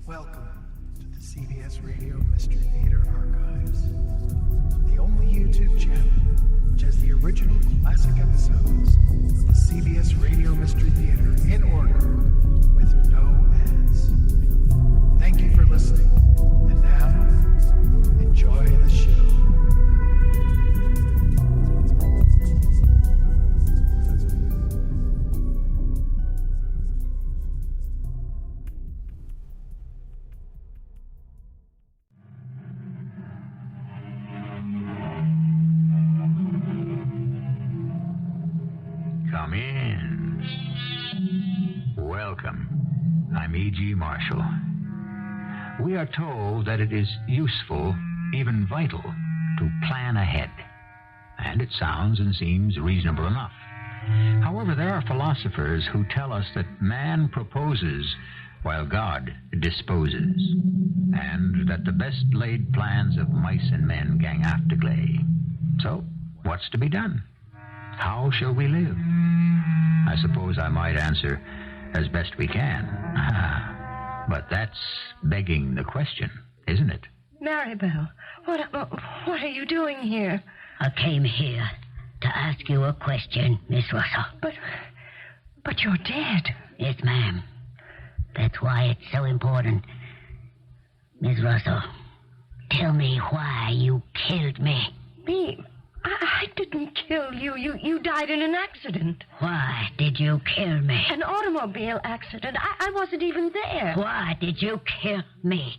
Welcome to the CBS Radio Mystery Theater Archives, the only YouTube channel which has the original classic episodes of the CBS Radio Mystery Theater in order with no ads. Thank you for listening, and now, enjoy the show. Come in. Welcome. I'm E.G. Marshall. We are told that it is useful, even vital, to plan ahead. And it sounds and seems reasonable enough. However, there are philosophers who tell us that man proposes while God disposes, and that the best laid plans of mice and men gang after gley. So, what's to be done? How shall we live? I suppose I might answer, as best we can. But that's begging the question, isn't it? Maribel, what are you doing here? I came here to ask you a question, Miss Russell. But you're dead. Yes, ma'am. That's why it's so important. Miss Russell, tell me why you killed me. Me? I didn't kill you. You died in an accident. Why did you kill me? An automobile accident. I wasn't even there. Why did you kill me?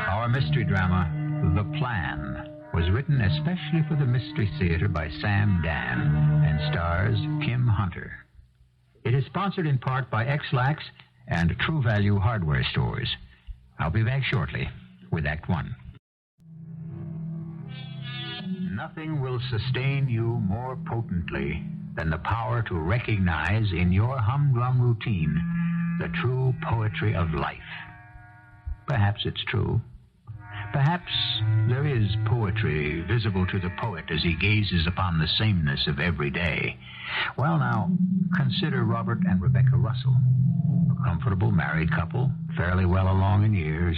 Our mystery drama, The Plan, was written especially for the Mystery Theater by Sam Dann and stars Kim Hunter. It is sponsored in part by X-Lax and True Value Hardware Stores. I'll be back shortly with Act One. Nothing will sustain you more potently than the power to recognize in your humdrum routine the true poetry of life. Perhaps it's true. Perhaps there is poetry visible to the poet as he gazes upon the sameness of every day. Well, now, consider Robert and Rebecca Russell, a comfortable married couple, fairly well along in years.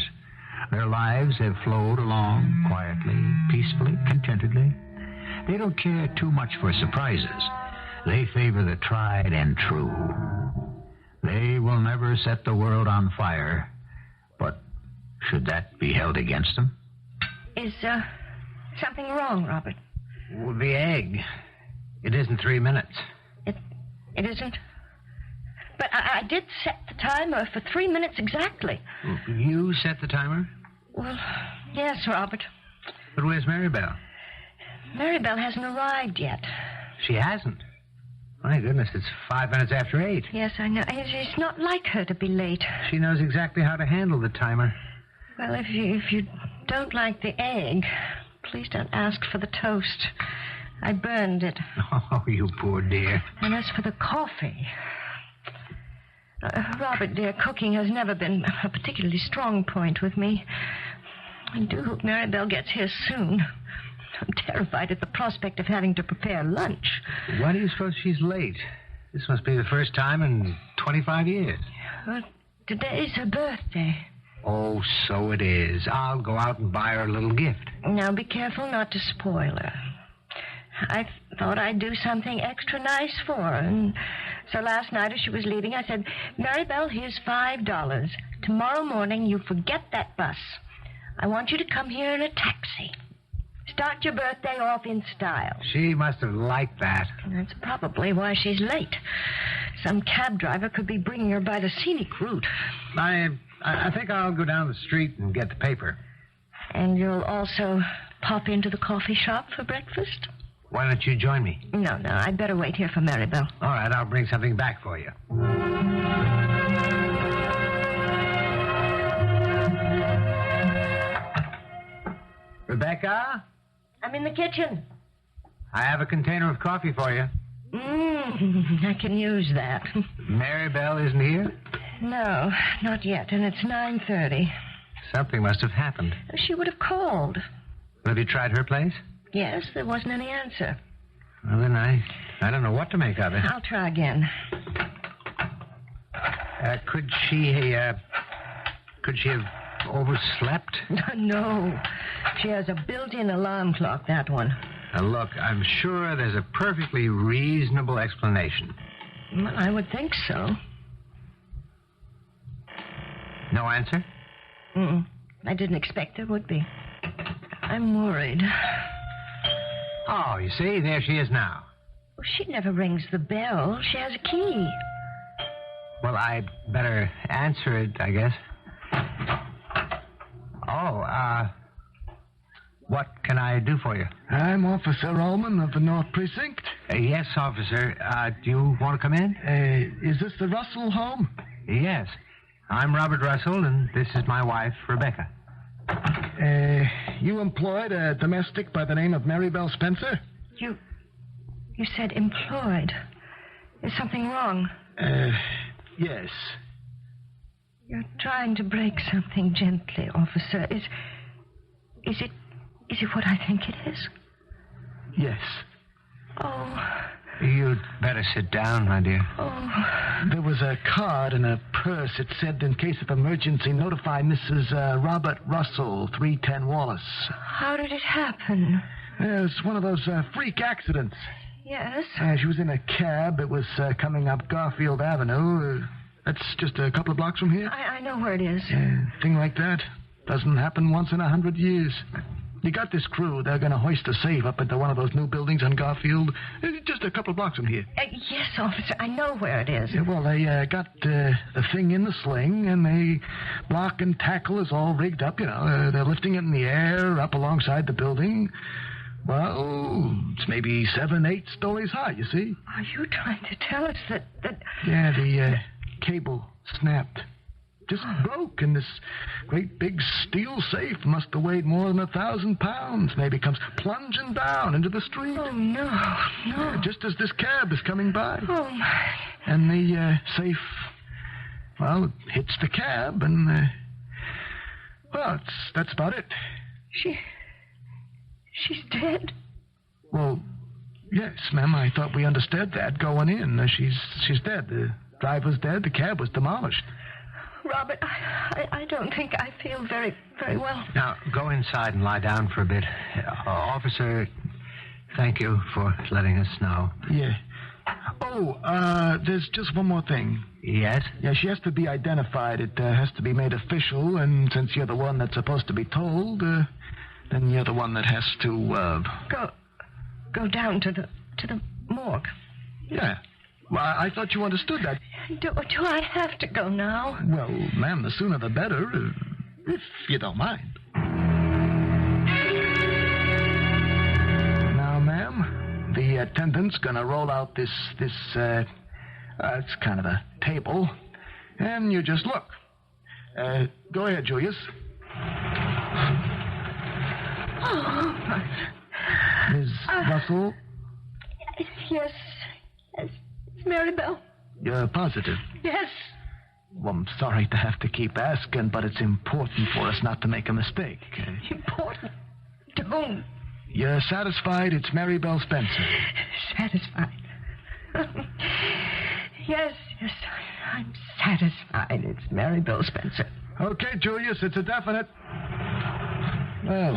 Their lives have flowed along quietly, peacefully, contentedly. They don't care too much for surprises. They favor the tried and true. They will never set the world on fire, but should that be held against them? Is something wrong, Robert? Well, the egg. It isn't 3 minutes. It isn't? But I did set the timer for 3 minutes exactly. You set the timer? Well, yes, Robert. But where's Maribel? Maribel hasn't arrived yet. She hasn't? My goodness, it's 5 minutes after 8. Yes, I know. It's not like her to be late. She knows exactly how to handle the timer. Well, if you don't like the egg, please don't ask for the toast. I burned it. Oh, you poor dear. And as for the coffee... Robert, dear, cooking has never been a particularly strong point with me. I do hope Maribel gets here soon. I'm terrified at the prospect of having to prepare lunch. Why do you suppose she's late? This must be the first time in 25 years. Well, today's her birthday. Oh, so it is. I'll go out and buy her a little gift. Now, be careful not to spoil her. I thought I'd do something extra nice for her, and so last night as she was leaving, I said, Maribel, here's $5. Tomorrow morning, you forget that bus. I want you to come here in a taxi. Start your birthday off in style. She must have liked that. And that's probably why she's late. Some cab driver could be bringing her by the scenic route. I think I'll go down the street and get the paper. And you'll also pop into the coffee shop for breakfast? Why don't you join me? No, I'd better wait here for Maribel. All right, I'll bring something back for you. Rebecca? I'm in the kitchen. I have a container of coffee for you. I can use that. Maribel isn't here? No, not yet, and it's 9:30. Something must have happened. She would have called. Have you tried her place? Yes, there wasn't any answer. Well, then I don't know what to make of it. I'll try again. Could she have overslept? No. She has a built-in alarm clock, that one. Now, look, I'm sure there's a perfectly reasonable explanation. Well, I would think so. No answer? I didn't expect there would be. I'm worried. Oh, you see, there she is now. Well, she never rings the bell. She has a key. Well, I'd better answer it, I guess. Oh, what can I do for you? I'm Officer Ullman of the North Precinct. Yes, officer. Do you want to come in? Is this the Russell home? Yes. I'm Robert Russell, and this is my wife, Rebecca. You employed a domestic by the name of Maribel Spencer? You said employed. Is something wrong? Yes. You're trying to break something gently, officer. Is it what I think it is? Yes. Oh. You'd better sit down, my dear. Oh. There was a card in a purse. It said, in case of emergency, notify Mrs. Robert Russell, 310 Wallace. How did it happen? It's one of those freak accidents. Yes? She was in a cab. It was coming up Garfield Avenue. That's just a couple of blocks from here. I know where it is. Thing like that doesn't happen once in 100 years. You got this crew. They're going to hoist a safe up into one of those new buildings on Garfield. Just a couple of blocks from here. Yes, officer. I know where it is. Yeah, well, they got the thing in the sling, and the block and tackle is all rigged up, you know. They're lifting it in the air up alongside the building. Well, it's maybe 7, 8 stories high, you see. Are you trying to tell us that... Yeah, the cable snapped. Just broke, and this great big steel safe must have weighed more than 1,000 pounds. Maybe comes plunging down into the street. Oh, no. Just as this cab is coming by. Oh, my. And the safe, well, it hits the cab, and, well, that's about it. She's dead? Well, yes, ma'am, I thought we understood that going in. She's dead. The driver's dead. The cab was demolished. Robert, I don't think I feel very, very well. Now, go inside and lie down for a bit. Officer, thank you for letting us know. Yeah. Oh, there's just one more thing. Yes? Yeah, she has to be identified. It has to be made official, and since you're the one that's supposed to be told, then you're the one that has to, Go down to the morgue. Yeah. Well, I thought you understood that. Do I have to go now? Well, ma'am, the sooner the better, if you don't mind. Now, ma'am, the attendant's gonna roll out this, it's kind of a table, and you just look. Go ahead, Julius. Oh. Ms. Russell? Yes. It's Maribel. You're positive? Yes. Well, I'm sorry to have to keep asking, but it's important for us not to make a mistake. Important? Don't. You're satisfied it's Maribel Spencer? Satisfied. Yes, I'm satisfied it's Maribel Spencer. Okay, Julius, it's a definite. Well,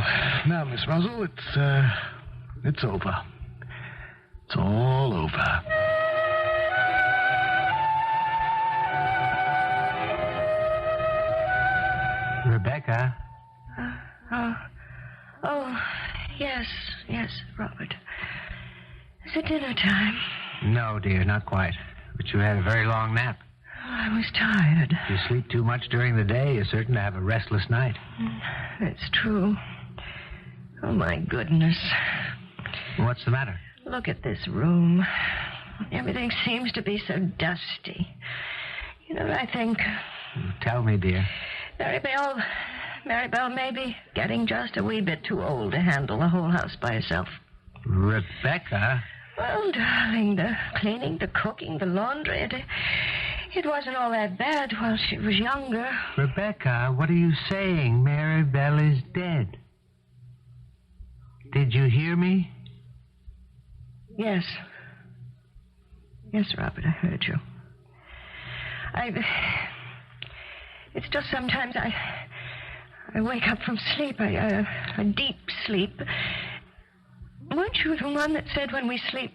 now, Miss Russell, it's over. It's all over. Rebecca? Yes, Robert. Is it dinner time? No, dear, not quite. But you had a very long nap. I was tired. If you sleep too much during the day, you're certain to have a restless night. It's true. Oh, my goodness. What's the matter? Look at this room. Everything seems to be so dusty. You know what I think? Tell me, dear. Maribel may be getting just a wee bit too old to handle the whole house by herself. Rebecca? Well, darling, the cleaning, the cooking, the laundry, it wasn't all that bad while she was younger. Rebecca, what are you saying? Maribel is dead. Did you hear me? Yes. Yes, Robert, I heard you. It's just sometimes I wake up from sleep, a deep sleep. Weren't you the one that said when we sleep,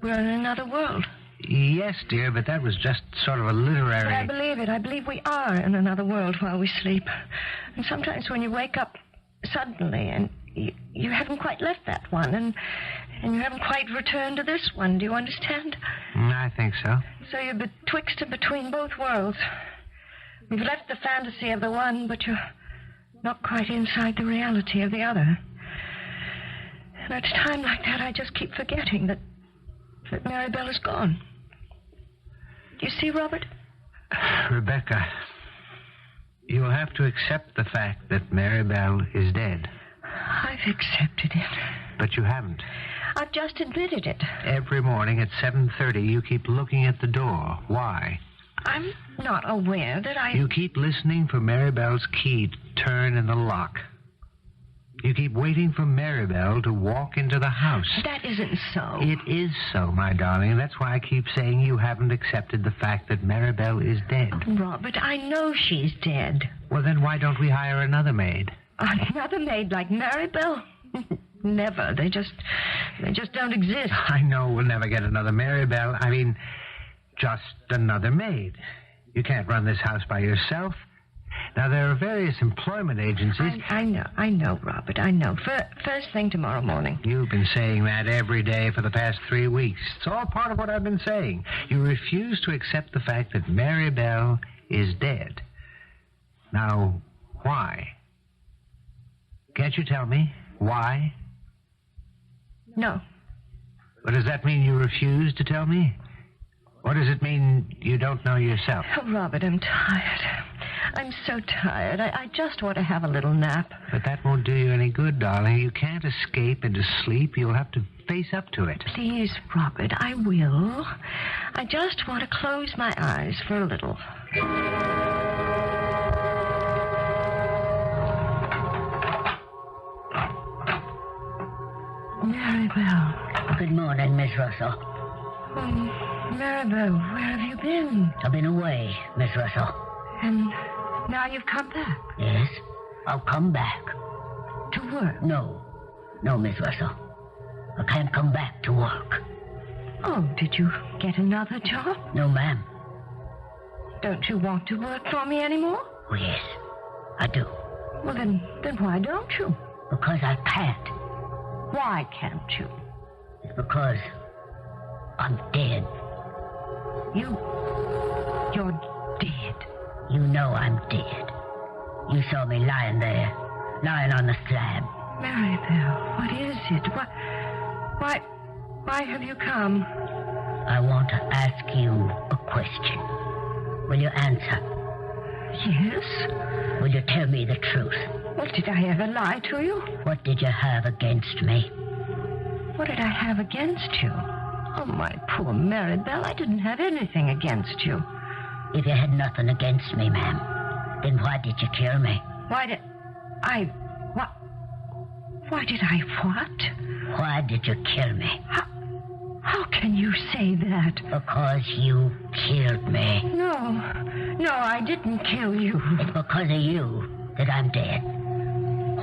we're in another world? Yes, dear, but that was just sort of a literary... But I believe it. I believe we are in another world while we sleep. And sometimes when you wake up suddenly and you haven't quite left that one and you haven't quite returned to this one. Do you understand? I think so. So you're betwixt and between both worlds. You've left the fantasy of the one, but you're not quite inside the reality of the other. And at a time like that, I just keep forgetting that Maribel is gone. Do you see, Robert? Rebecca, you'll have to accept the fact that Maribel is dead. I've accepted it. But you haven't. I've just admitted it. Every morning at 7:30, you keep looking at the door. Why? I'm not aware that You keep listening for Maribel's key to turn in the lock. You keep waiting for Maribel to walk into the house. That isn't so. It is so, my darling. That's why I keep saying you haven't accepted the fact that Maribel is dead. Robert, I know she's dead. Well, then why don't we hire another maid? Another maid like Maribel? Never. They just don't exist. I know we'll never get another Maribel. I mean, just another maid. You can't run this house by yourself. Now, there are various employment agencies. I know, Robert, I know. First thing tomorrow morning. You've been saying that every day for the past 3 weeks. It's all part of what I've been saying. You refuse to accept the fact that Maribel is dead. Now, why? Can't you tell me why? No. But does that mean you refuse to tell me? Or does it mean you don't know yourself? Oh, Robert, I'm tired. I'm so tired. I just want to have a little nap. But that won't do you any good, darling. You can't escape into sleep. You'll have to face up to it. Please, Robert, I will. I just want to close my eyes for a little. Maribel. Good morning, Miss Russell. Maribel, where have you been? I've been away, Miss Russell. And now you've come back? Yes, I'll come back. To work? No, Miss Russell. I can't come back to work. Oh, did you get another job? No, ma'am. Don't you want to work for me anymore? Oh, yes, I do. Well, then why don't you? Because I can't. Why can't you? It's because I'm dead. You're dead. You know I'm dead. You saw me lying there, lying on the slab. Maribel, what is it? Why have you come? I want to ask you a question. Will you answer? Yes? Will you tell me the truth? Well, did I ever lie to you? What did you have against me? What did I have against you? Oh, my poor Maribel, I didn't have anything against you. If you had nothing against me, ma'am, then why did you kill me? Why did I what? Why did you kill me? How can you say that? Because you killed me. No, I didn't kill you. It's because of you that I'm dead.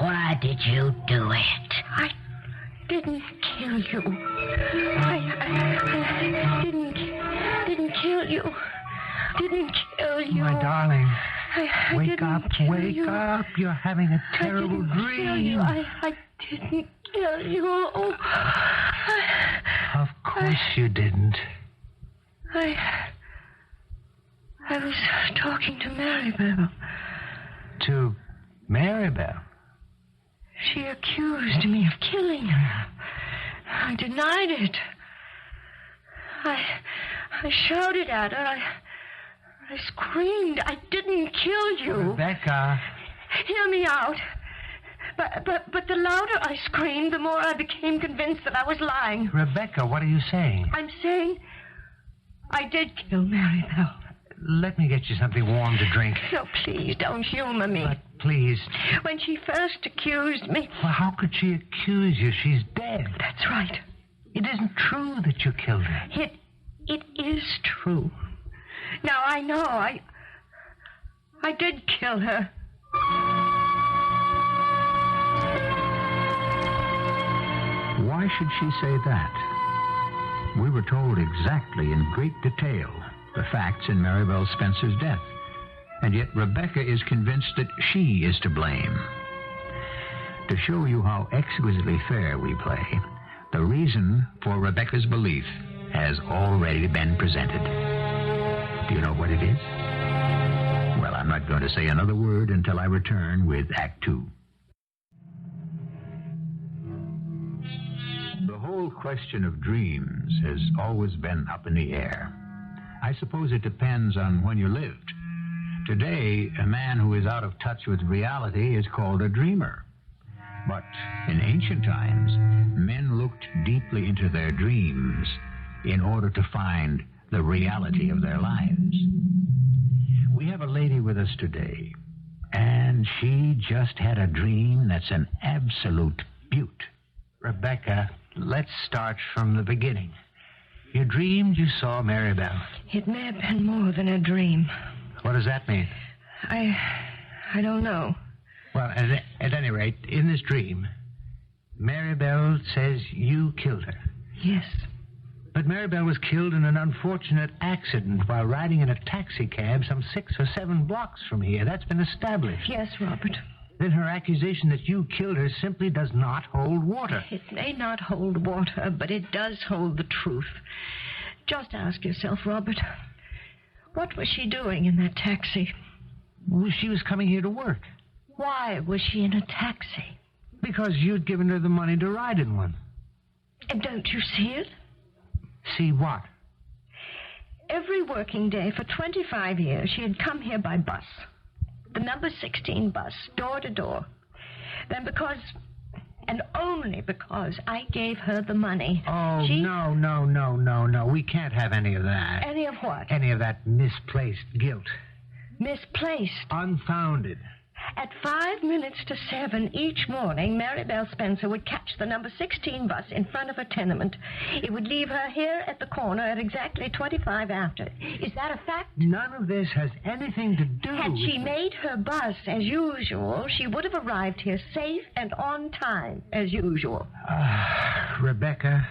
Why did you do it? I didn't kill you. I didn't kill you. Didn't kill you. My darling, I wake up, didn't kill wake you. up. You're having a terrible I didn't dream. Kill you. I didn't kill you. Oh. Of course you didn't. I was talking to Maribel. To Maribel? She accused me of killing her. I denied it. I shouted at her. I screamed. I didn't kill you. Rebecca. Hear me out. But the louder I screamed, the more I became convinced that I was lying. Rebecca, what are you saying? I'm saying I did kill Maribel. Let me get you something warm to drink. No, please, don't humor me. But please. When she first accused me... Well, how could she accuse you? She's dead. That's right. It isn't true that you killed her. It is true. Now I know I did kill her. Why should she say that? We were told exactly in great detail the facts in Maribel Spencer's death, and yet Rebecca is convinced that she is to blame. To show you how exquisitely fair we play, the reason for Rebecca's belief has already been presented. Do you know what it is? Well, I'm not going to say another word until I return with Act Two. The whole question of dreams has always been up in the air. I suppose it depends on when you lived. Today, a man who is out of touch with reality is called a dreamer. But in ancient times, men looked deeply into their dreams in order to find the reality of their lives. We have a lady with us today, and she just had a dream that's an absolute beaut. Rebecca, let's start from the beginning. You dreamed you saw Maribel. It may have been more than a dream. What does that mean? I don't know. Well, at any rate, in this dream, Maribel says you killed her. Yes. But Maribel was killed in an unfortunate accident while riding in a taxi cab some 6 or 7 blocks from here. That's been established. Yes, Robert. Then her accusation that you killed her simply does not hold water. It may not hold water, but it does hold the truth. Just ask yourself, Robert, what was she doing in that taxi? Well, she was coming here to work. Why was she in a taxi? Because you'd given her the money to ride in one. And don't you see it? See what? Every working day for 25 years, she had come here by bus. The number 16 bus, door to door. Then because, and only because, I gave her the money. Oh, she... No. We can't have any of that. Any of what? Any of that misplaced guilt. Misplaced. Unfounded. At 5 minutes to 7 each morning, Maribel Spencer would catch the number 16 bus in front of her tenement. It would leave her here at the corner at exactly 25 after. Is that a fact? None of this has anything to do Had with... she made her bus as usual, she would have arrived here safe and on time as usual. Rebecca,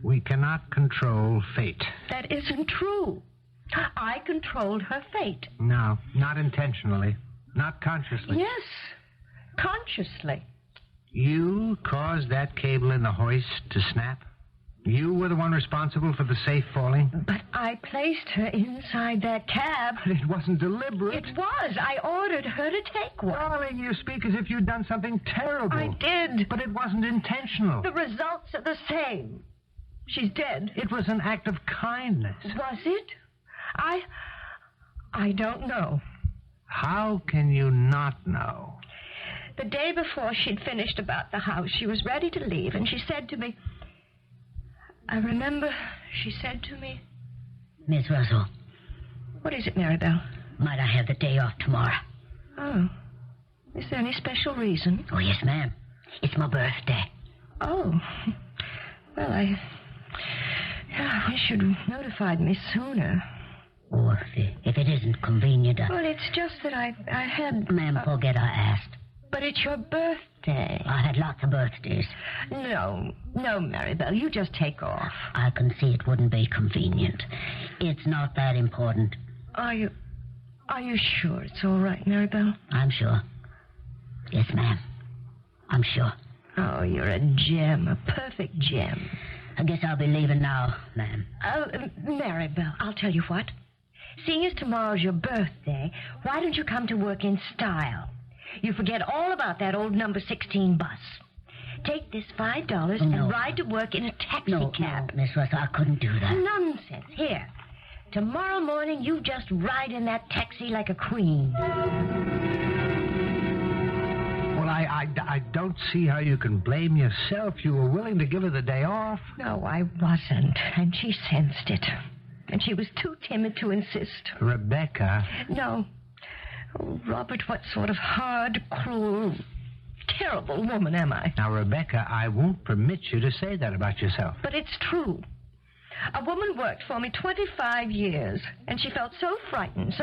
we cannot control fate. That isn't true. I controlled her fate. No, not intentionally. Not consciously. Yes, consciously. You caused that cable in the hoist to snap? You were the one responsible for the safe falling? But I placed her inside that cab. But it wasn't deliberate. It was. I ordered her to take one. Darling, you speak as if you'd done something terrible. I did. But it wasn't intentional. The results are the same. She's dead. It was an act of kindness. Was it? I don't know. How can you not know? The day before she'd finished about the house, she was ready to leave, and she said to me, I remember she said to me... Miss Russell. What is it, Maribel? Might I have the day off tomorrow? Oh. Is there any special reason? Oh, yes, ma'am. It's my birthday. Oh. Well, I wish you'd notified me sooner. Or if it isn't convenient, Well, it's just that I had... Ma'am, forget I asked. But it's your birthday. I had lots of birthdays. No, Maribel, you just take off. I can see it wouldn't be convenient. It's not that important. Are you sure it's all right, Maribel? I'm sure. Yes, ma'am. I'm sure. Oh, you're a gem, a perfect gem. I guess I'll be leaving now, ma'am. Oh, Maribel, I'll tell you what. Seeing as tomorrow's your birthday, why don't you come to work in style? You forget all about that old number 16 bus. Take this $5 and ride to work in a taxi cab. No, Miss Russell, I couldn't do that. Nonsense. Here. Tomorrow morning, you just ride in that taxi like a queen. Well, I don't see how you can blame yourself. You were willing to give her the day off. No, I wasn't. And she sensed it. And she was too timid to insist. Rebecca. No. Oh, Robert, what sort of hard, cruel, terrible woman, am I? Now, Rebecca, I won't permit you to say that about yourself. But it's true. A woman worked for me 25 years, and she felt so frightened,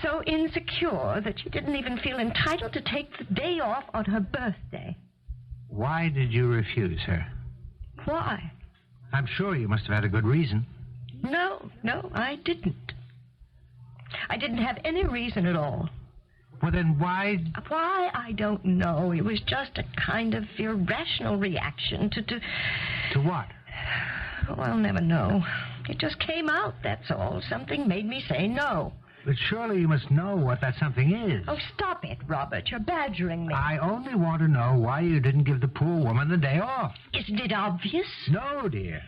so insecure that she didn't even feel entitled to take the day off on her birthday. Why did you refuse her? Why? I'm sure you must have had a good reason. No, I didn't. I didn't have any reason at all. Well, then why... Why, I don't know. It was just a kind of irrational reaction to... To what? Oh, I'll never know. It just came out, that's all. Something made me say no. But surely you must know what that something is. Oh, stop it, Robert. You're badgering me. I only want to know why you didn't give the poor woman the day off. Isn't it obvious? No, dear.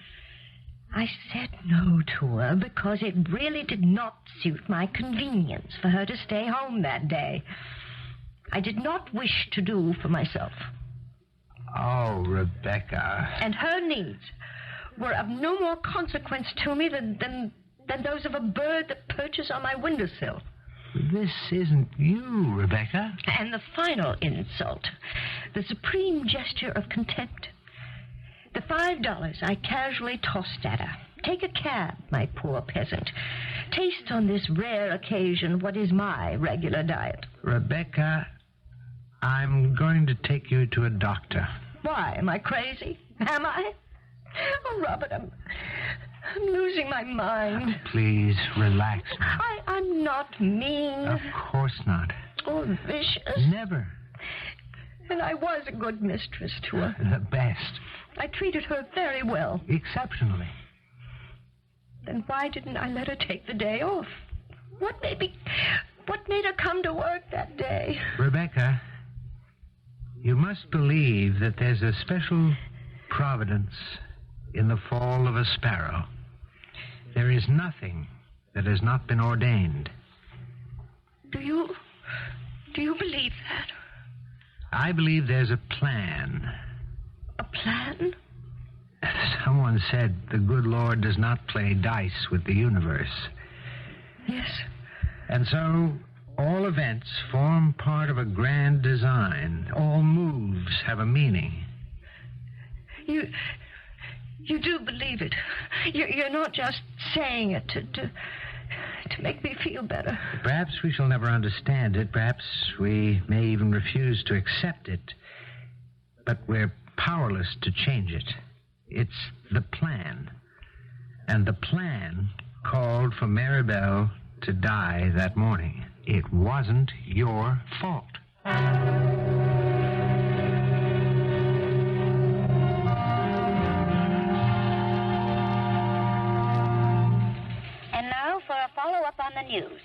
I said no to her because it really did not suit my convenience for her to stay home that day. I did not wish to do for myself. Oh, Rebecca. And her needs were of no more consequence to me than those of a bird that perches on my windowsill. This isn't you, Rebecca. And the final insult, the supreme gesture of contempt. The $5 I casually tossed at her. Take a cab, my poor peasant. Taste on this rare occasion what is my regular diet. Rebecca, I'm going to take you to a doctor. Why? Am I crazy? Am I? Oh, Robert, I'm losing my mind. Please, relax now. I'm not mean. Of course not. Or vicious. Never. And I was a good mistress to her. The best. I treated her very well. Exceptionally. Then why didn't I let her take the day off? What made her come to work that day? Rebecca, you must believe that there's a special providence in the fall of a sparrow. There is nothing that has not been ordained. Do you believe that? I believe there's a plan. A plan? Someone said the good Lord does not play dice with the universe. Yes. And so all events form part of a grand design. All moves have a meaning. You do believe it. You're not just saying it to make me feel better. Perhaps we shall never understand it. Perhaps we may even refuse to accept it. But we're powerless to change it. It's the plan. And the plan called for Mary Bell to die that morning. It wasn't your fault. And now for a follow-up on the news.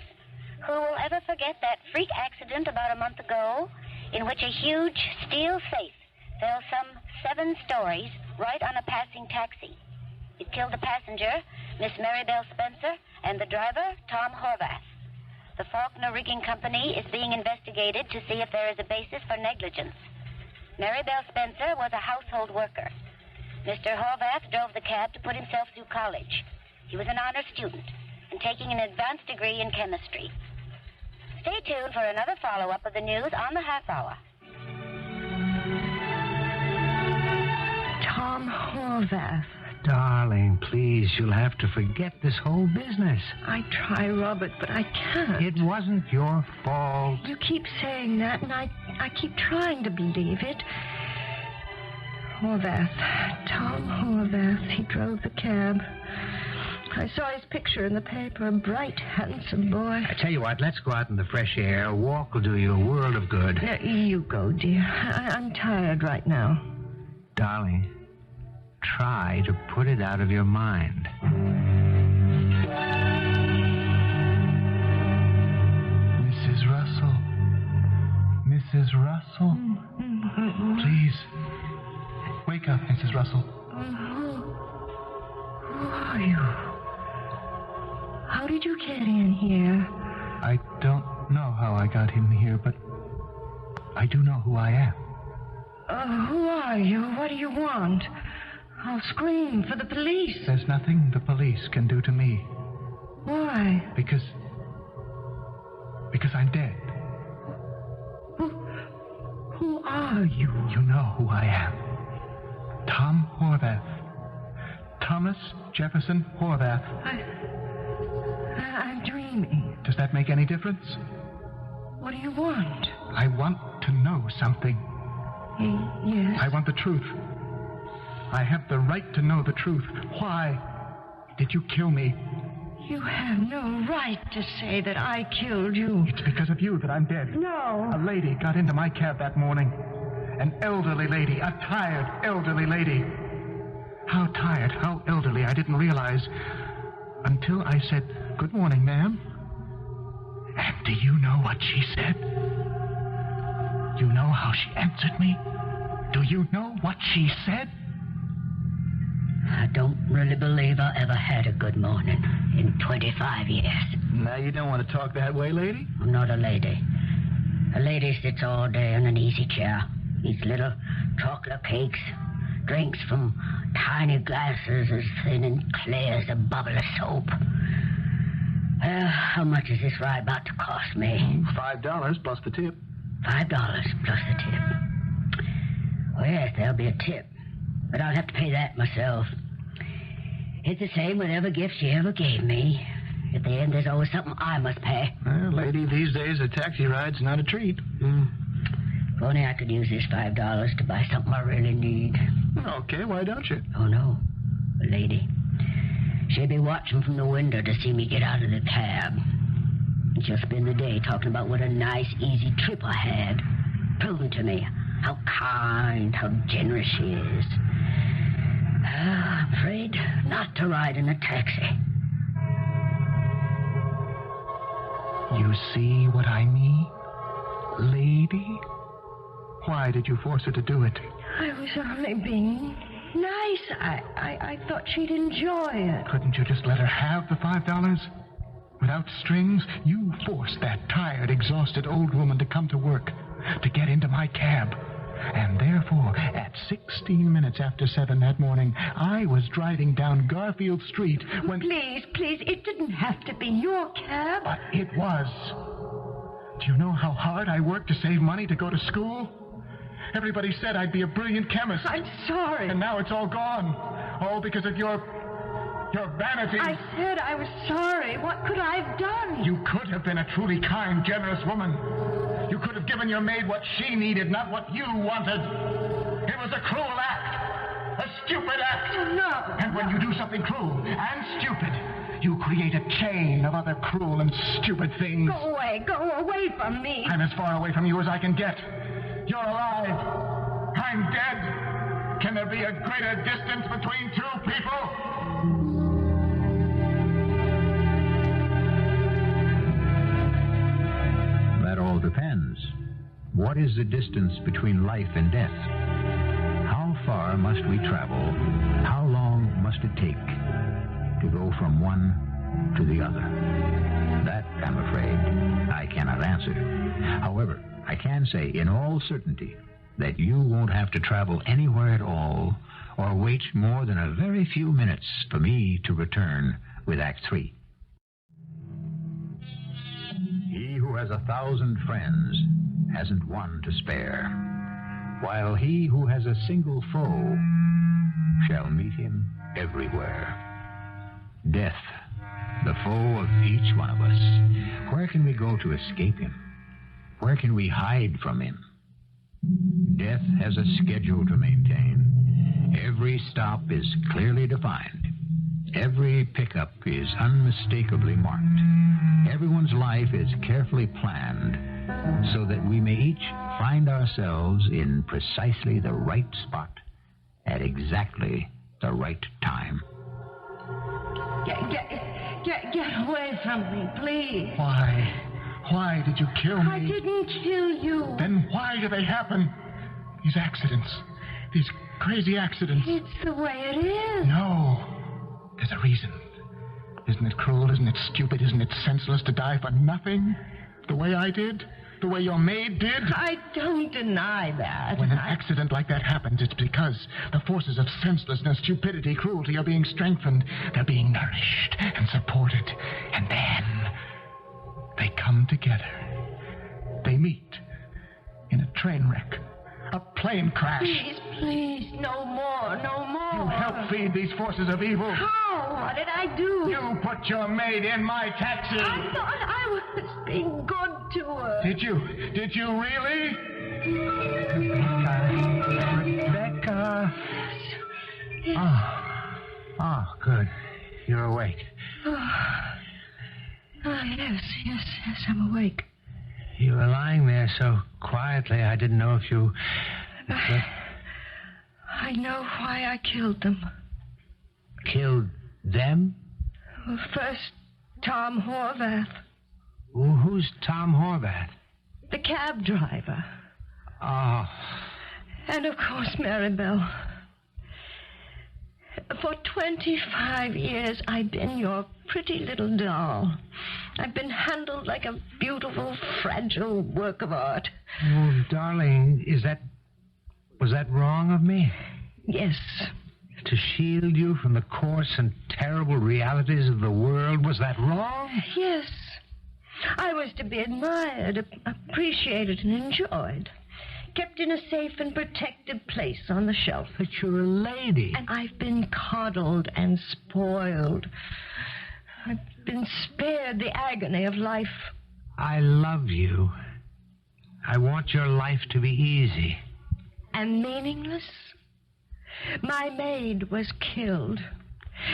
Who will ever forget that freak accident about a month ago in which a huge steel safe fell some 7 stories right on a passing taxi? It killed the passenger, Miss Mary Bell Spencer, and the driver, Tom Horvath. The Faulkner Rigging Company is being investigated to see if there is a basis for negligence. Mary Bell Spencer was a household worker. Mr. Horvath drove the cab to put himself through college. He was an honor student and taking an advanced degree in chemistry. Stay tuned for another follow-up of the news on the half hour. Tom Horvath. Darling, please, you'll have to forget this whole business. I try, Robert, but I can't. It wasn't your fault. You keep saying that, and I keep trying to believe it. Horvath. Tom Horvath. He drove the cab. I saw his picture in the paper. A bright, handsome boy. I tell you what, let's go out in the fresh air. A walk will do you a world of good. You go, dear. I'm tired right now. Darling, try to put it out of your mind. Mrs. Russell. Mrs. Russell. Please. Wake up, Mrs. Russell. Who are you? How did you get in here? I don't know how I got in here, but I do know who I am. Who are you? What do you want? I'll scream for the police. There's nothing the police can do to me. Why? Because I'm dead. Who are you? You know who I am. Tom Horvath. Thomas Jefferson Horvath. I'm dreaming. Does that make any difference? What do you want? I want to know something. Yes. I want the truth. I have the right to know the truth. Why did you kill me? You have no right to say that I killed you. It's because of you that I'm dead. No. A lady got into my cab that morning. An elderly lady, a tired elderly lady. How tired, how elderly, I didn't realize until I said, "Good morning, ma'am." And do you know what she said? You know how she answered me? Do you know what she said? I don't really believe I ever had a good morning in 25 years. Now, you don't want to talk that way, lady? I'm not a lady. A lady sits all day in an easy chair, eats little chocolate cakes, drinks from tiny glasses as thin and clear as a bubble of soap. How much is this ride about to cost me? $5 plus the tip. $5 plus the tip. Oh, yes, there'll be a tip. But I'll have to pay that myself. It's the same with every gift she ever gave me. At the end, there's always something I must pay. Well, lady, these days a taxi ride's not a treat. If only I could use this $5 to buy something I really need. Okay, why don't you? Oh, no. A lady. She'll be watching from the window to see me get out of the cab. And she'll spend the day talking about what a nice, easy trip I had. Proving to me how kind, how generous she is. I'm afraid not to ride in a taxi. You see what I mean? Lady? Why did you force her to do it? I was only being nice. I thought she'd enjoy it. Couldn't you just let her have the $5? Without strings, you forced that tired, exhausted old woman to come to work, to get into my cab. And therefore, at 16 minutes after 7 that morning, I was driving down Garfield Street when... Please, it didn't have to be your cab. But it was. Do you know how hard I worked to save money to go to school? Everybody said I'd be a brilliant chemist. I'm sorry. And now it's all gone. All because of your vanity. I said I was sorry. What could I have done? You could have been a truly kind, generous woman. You could have given your maid what she needed, not what you wanted. It was a cruel act. A stupid act. No. And when you do something cruel and stupid, you create a chain of other cruel and stupid things. Go away from me. I'm as far away from you as I can get. You're alive. I'm dead. Can there be a greater distance between two people? That all depends. What is the distance between life and death? How far must we travel? How long must it take to go from one to the other? That, I'm afraid, I cannot answer. However, I can say in all certainty that you won't have to travel anywhere at all or wait more than a very few minutes for me to return with Act 3. He who has 1,000 friends hasn't one to spare, while he who has a single foe shall meet him everywhere. Death, the foe of each one of us. Where can we go to escape him? Where can we hide from him? Death has a schedule to maintain. Every stop is clearly defined. Every pickup is unmistakably marked. Everyone's life is carefully planned so that we may each find ourselves in precisely the right spot at exactly the right time. Get away from me, please. Why did you kill me? I didn't kill you. Then why do they happen? These accidents. These crazy accidents. It's the way it is. No. There's a reason. Isn't it cruel? Isn't it stupid? Isn't it senseless to die for nothing? The way I did? The way your maid did? I don't deny that. When an accident like that happens, it's because the forces of senselessness, stupidity, cruelty are being strengthened. They're being nourished and supported. And then they come together. They meet. in a train wreck. A plane crash. Please, no more, no more. You helped feed these forces of evil. How? What did I do? You put your maid in my taxi. I thought I was being good to her. Did you? Did you really? Rebecca. Oh, good. You're awake. Yes, I'm awake. You were lying there so quietly, I didn't know if you... I know why I killed them. Killed them? Well, first, Tom Horvath, Who's Tom Horvath? the cab driver. Oh, And, of course, Maribel. For 25 years, I've been your pretty little doll. I've been handled like a beautiful, fragile work of art. oh, darling, was that wrong of me? Yes. To shield you from the coarse and terrible realities of the world, was that wrong? Yes. I was to be admired, appreciated, and enjoyed. Kept in a safe and protected place on the shelf. But you're a lady. And I've been coddled and spoiled. I've been spared the agony of life. I love you. I want your life to be easy. And meaningless? My maid was killed,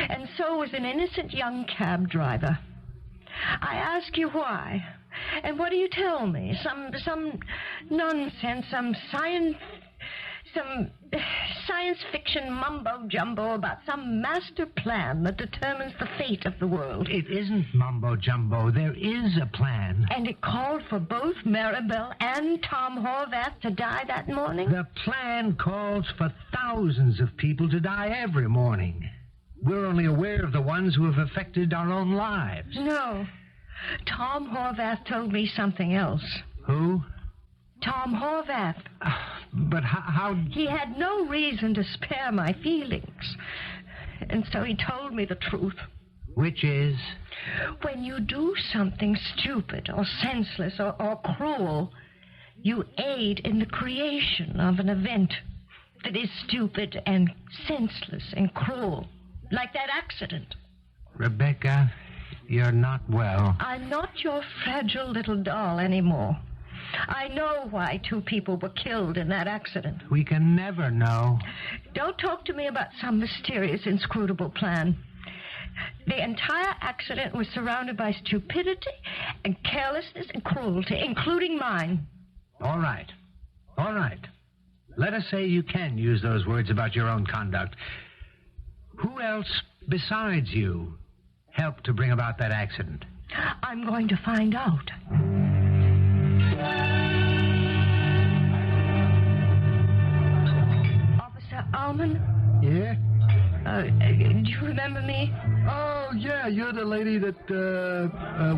and so was an innocent young cab driver. I ask you why, and what do you tell me? Some nonsense, some science fiction mumbo-jumbo about some master plan that determines the fate of the world. It isn't mumbo-jumbo. There is a plan. And it called for both Maribel and Tom Horvath to die that morning? The plan calls for thousands of people to die every morning. We're only aware of the ones who have affected our own lives. No. Tom Horvath told me something else. Who? Tom Horvath. But how... He had no reason to spare my feelings. And so he told me the truth. Which is? When you do something stupid or senseless or cruel, you aid in the creation of an event that is stupid and senseless and cruel, like that accident. Rebecca, you're not well. I'm not your fragile little doll anymore. I know why 2 people were killed in that accident. We can never know. Don't talk to me about some mysterious, inscrutable plan. The entire accident was surrounded by stupidity and carelessness and cruelty, including mine. All right. Let us say you can use those words about your own conduct. Who else besides you helped to bring about that accident? I'm going to find out. Officer Allman? Yeah? Do you remember me? Oh, yeah, you're the lady that,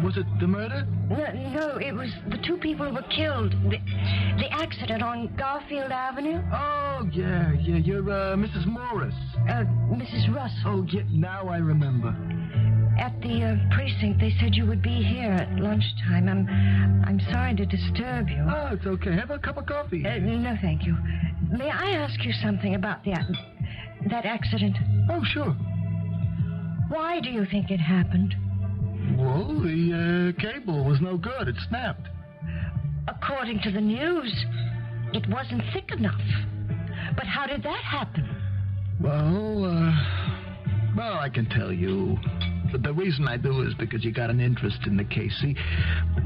was it the murder? No, it was the 2 people who were killed. The accident on Garfield Avenue. Oh, yeah, you're, Mrs. Morris. Mrs. Russell. Oh, yeah, now I remember. At the precinct, they said you would be here at lunchtime. I'm sorry to disturb you. Oh, it's okay. Have a cup of coffee. No, thank you. May I ask you something about that accident? Oh, sure. Why do you think it happened? Well, the cable was no good. It snapped. According to the news, it wasn't thick enough. But how did that happen? Well, I can tell you. But the reason I do is because you got an interest in the case. See,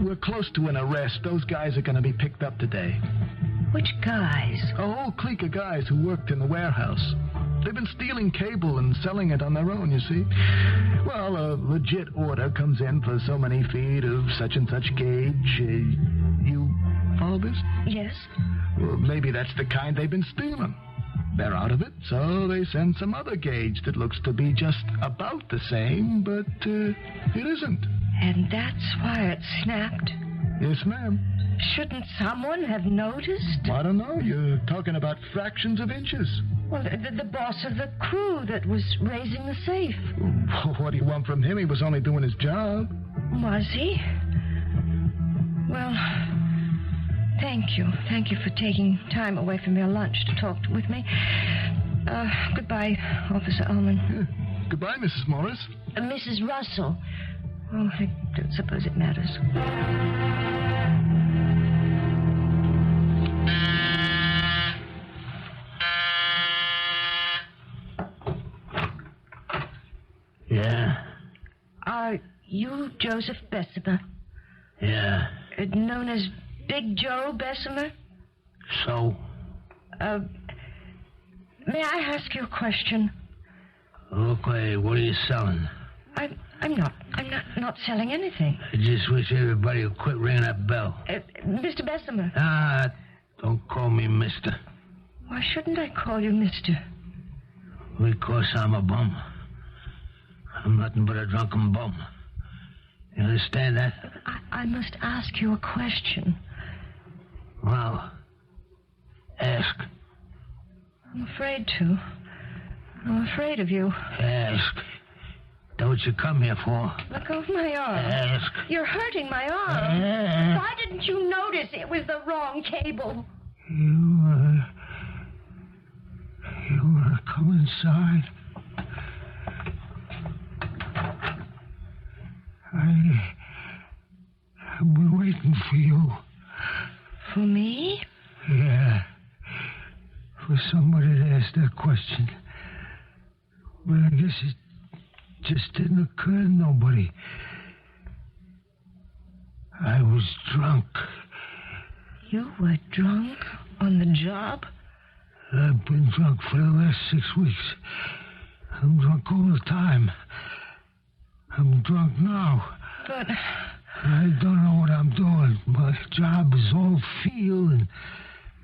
we're close to an arrest. Those guys are going to be picked up today. Which guys? A whole clique of guys who worked in the warehouse. They've been stealing cable and selling it on their own, you see. Well, a legit order comes in for so many feet of such and such gauge. You follow this? Yes. Well, maybe that's the kind they've been stealing. They're out of it, so they send some other gauge that looks to be just about the same, but it isn't. And that's why it snapped? Yes, ma'am. Shouldn't someone have noticed? I don't know. You're talking about fractions of inches. Well, the boss of the crew that was raising the safe. What do you want from him? He was only doing his job. Was he? Well, Thank you. Thank you for taking time away from your lunch to talk with me. Goodbye, Officer Ullman. Goodbye, Mrs. Morris. Mrs. Russell. Oh, I don't suppose it matters. Yeah? Are you Joseph Bessemer? Yeah. Known as Big Joe Bessemer? So? May I ask you a question? Okay, what are you selling? I'm not selling anything. I just wish everybody would quit ringing that bell. Mr. Bessemer. Don't call me mister. Why shouldn't I call you mister? Because I'm a bum. I'm nothing but a drunken bum. You understand that? I must ask you a question. Well, ask. I'm afraid to. I'm afraid of you. Ask. That's what you come here for. Let go of my arm. Ask. You're hurting my arm. Why didn't you notice it was the wrong cable? You wanna come inside? I've been waiting for you. For me? Yeah. For somebody to ask that question. But I guess it just didn't occur to nobody. I was drunk. You were drunk on the job? I've been drunk for the last 6 weeks. I'm drunk all the time. I'm drunk now. But I don't know what I'm doing. My job is all feel and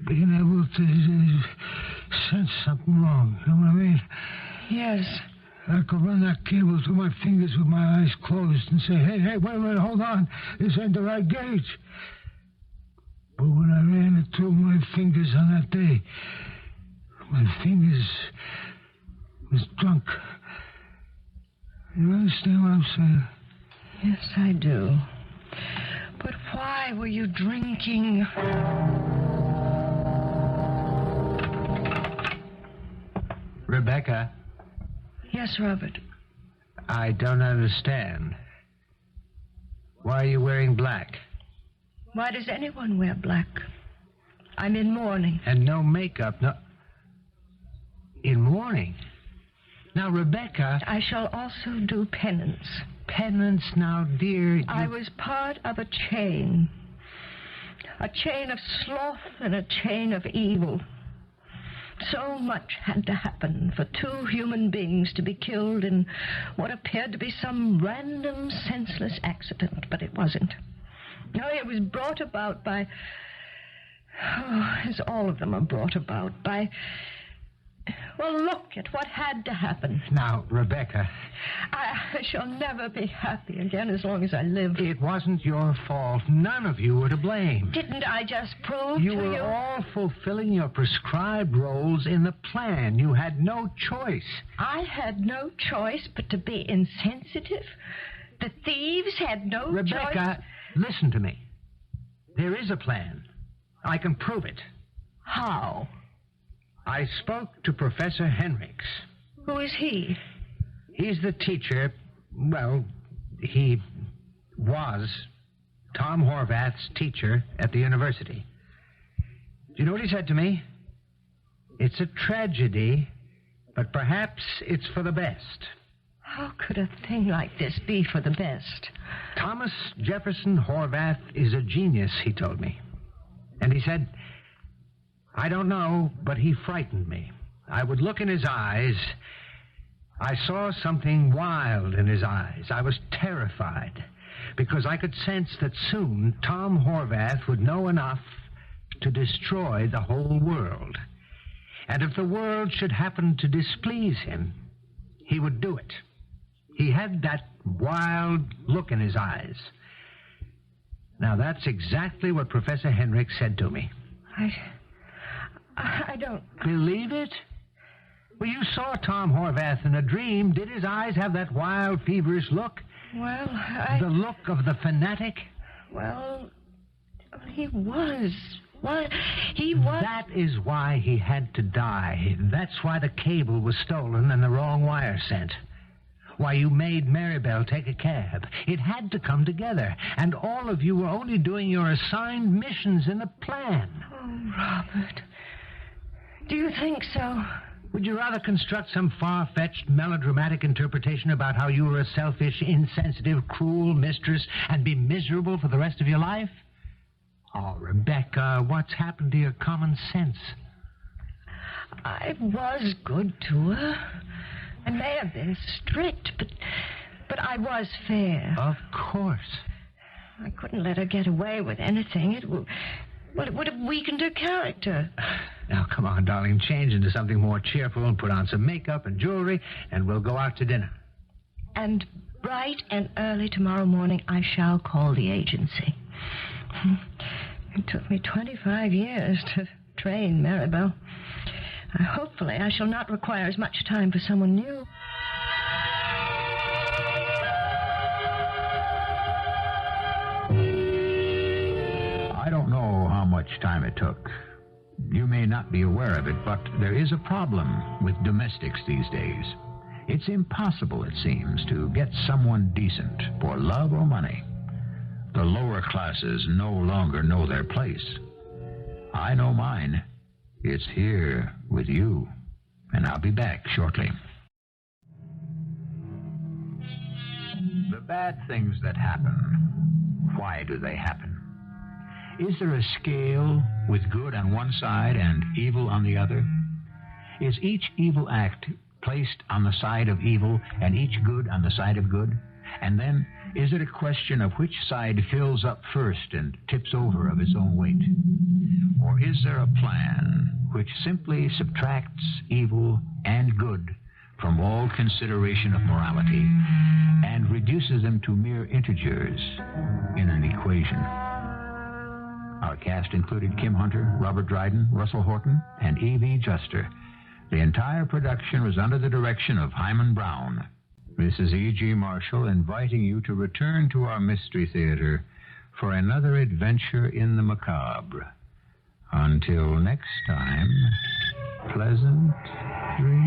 being able to sense something wrong. You know what I mean? yes. I could run that cable through my fingers with my eyes closed and say, hey, wait a minute, hold on. This ain't the right gauge. But when I ran it through my fingers on that day, my fingers was drunk. You understand what I'm saying? Yes, I do. But why were you drinking? Rebecca, Yes, Robert. I don't understand. Why are you wearing black? Why does anyone wear black? I'm in mourning. And no makeup, no... In mourning? Now, Rebecca... I shall also do penance. Penance now, dear. I was part of a chain. A chain of sloth and a chain of evil. So much had to happen for 2 human beings to be killed in what appeared to be some random, senseless accident, but it wasn't. No, it was brought about by... as all of them are brought about, by... Well, look at what had to happen. Now, Rebecca... I shall never be happy again as long as I live. It wasn't your fault. None of you were to blame. Didn't I just prove You to were you? all fulfilling your prescribed roles in the plan. You had no choice. I had no choice but to be insensitive. The thieves had no choice. Rebecca, listen to me. There is a plan. I can prove it. How? I spoke to Professor Henricks. Who is he? He's the teacher. Well, he was Tom Horvath's teacher at the university. Do you know what he said to me? It's a tragedy, but perhaps it's for the best. How could a thing like this be for the best? Thomas Jefferson Horvath is a genius, he told me. And he said, I don't know, but he frightened me. I would look in his eyes. I saw something wild in his eyes. I was terrified because I could sense that soon Tom Horvath would know enough to destroy the whole world. And if the world should happen to displease him, he would do it. He had that wild look in his eyes. Now, that's exactly what Professor Henricks said to me. I don't... Believe it? Well, you saw Tom Horvath in a dream. Did his eyes have that wild, feverish look? Well, The look of the fanatic? Well, he was He was... That is why he had to die. That's why the cable was stolen and the wrong wire sent. Why you made Maribel take a cab. It had to come together, and all of you were only doing your assigned missions in the plan. Oh, Robert. Do you think so? Would you rather construct some far-fetched, melodramatic interpretation about how you were a selfish, insensitive, cruel mistress and be miserable for the rest of your life? Oh, Rebecca, what's happened to your common sense? I was good to her. I may have been strict, but I was fair. Of course. I couldn't let her get away with anything. It would have weakened her character. Now, come on, darling. Change into something more cheerful and put on some makeup and jewelry, and we'll go out to dinner. And bright and early tomorrow morning, I shall call the agency. It took me 25 years to train Maribel. Hopefully, I shall not require as much time for someone new. I don't know how much time it took. You may not be aware of it, but there is a problem with domestics these days. It's impossible, it seems, to get someone decent for love or money. The lower classes no longer know their place. I know mine. It's here with you, and I'll be back shortly. The bad things that happen, why do they happen? Is there a scale with good on one side and evil on the other? Is each evil act placed on the side of evil and each good on the side of good? And then, is it a question of which side fills up first and tips over of its own weight? Or is there a plan which simply subtracts evil and good from all consideration of morality and reduces them to mere integers in an equation? Our cast included Kim Hunter, Robert Dryden, Russell Horton, and Evie Juster. The entire production was under the direction of Hyman Brown. This is E.G. Marshall inviting you to return to our Mystery Theater for another adventure in the macabre. Until next time, pleasant dreams.